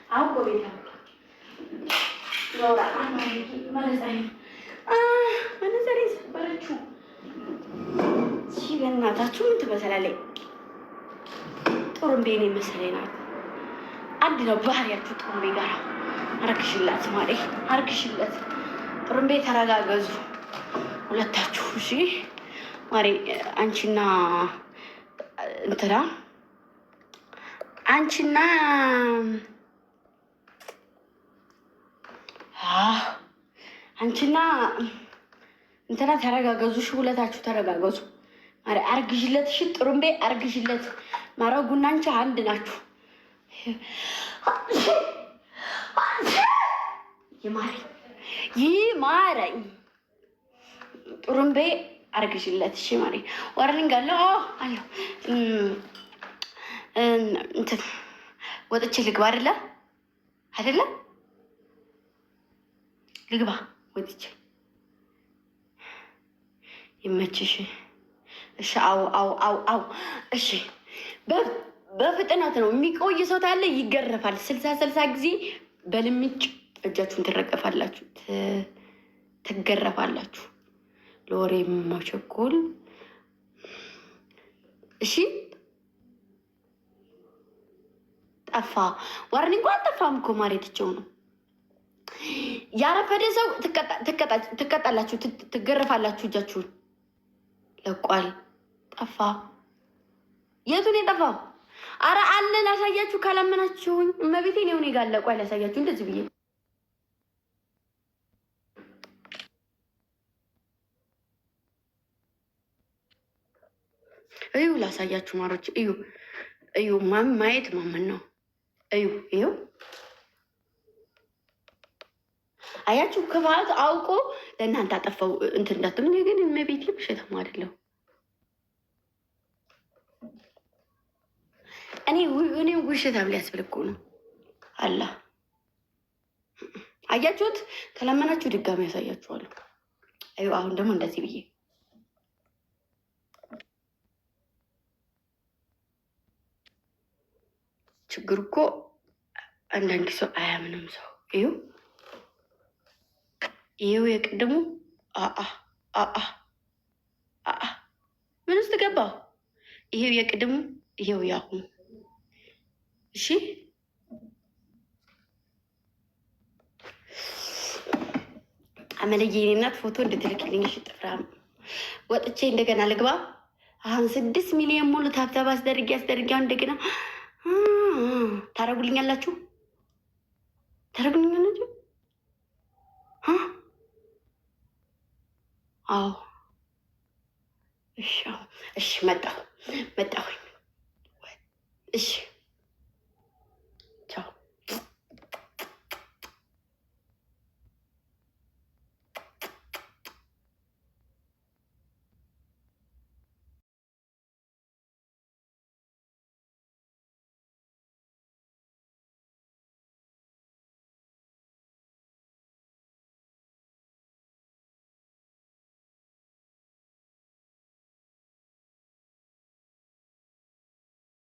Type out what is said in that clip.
አውቆ ቤት ኖራ መነዘሬ ሰበረችው። በእናታችሁ ምን ትመስላለች? ጥሩምቤን የመሰለኝ ናት። አንድ ነው ባህሪያችሁ። ጥሩምቤ ጋር አርግሽላት ማሬ፣ አርግሽለት። ጥሩምቤ ተረጋገዙ ሁለታችሁ። እሺ ማሬ፣ አንቺና እንትና እንትና ተረጋገዙ። እሺ ሁለታችሁ ተረጋገዙ። ማሬ አርግሽለት። እሺ ጥሩምቤ አርግሽለት። ማረጉና አንቺ አንድ ናችሁ። ይማረኝ ጥሩምቤ አርግሽለት። እሺ ማሬ ዋርኒንግ አለው አለው። እንትን ወጥቼ ልግባ አይደለ ልግባ ወጥቼ ይመችሽ። እሺ አው እሺ በፍጥነት ነው የሚቆይ። ሰው ታለ ይገረፋል። 60 ጊዜ በልምጭ እጃችሁን ትገረፋላችሁ። ለወሬ መቸኮል። እሺ ጠፋ ዋርኒ እንኳን ጠፋም እኮ ማሬትቸው ነው። ያረፈደ ሰው ትቀጣላችሁ፣ ትገረፋላችሁ። እጃችሁን ለቋል። ጠፋ። የቱን የጠፋው? አረ አለ ላሳያችሁ። ካላመናችሁኝ እመቤቴን የሆነ ጋር ለቋል ላሳያችሁ። እንደዚህ ብዬ እዩ ላሳያችሁ። ማሮች እዩ ማየት ማመን ነው። እዩ አያችሁ። ክፋት አውቆ ለእናንተ አጠፋው እንትን እንዳትሉ። ግን እመቤቴ ውሸታም አይደለሁ እኔ ውሸታም ሊያስብል እኮ ነው አላ። አያችሁት? ከለመናችሁ ድጋሚ ያሳያችኋለሁ። እዩ አሁን ደግሞ እንደዚህ ብዬ ችግር እኮ አንዳንድ ሰው አያምንም። ሰው ይኸው የቅድሙ ምን ውስጥ ገባው? ይሄው የቅድሙ ይሄው ያሁኑ። እሺ አመለየ እናት ፎቶ እንድትልክልኝ። እሺ ጥፍራም ወጥቼ እንደገና ልግባ። አሁን 6 ሚሊዮን ሙሉ ታብታብ አስደርጊ እንደገና ታረጉልኛላችሁ። አዎ እሺ መጣሁ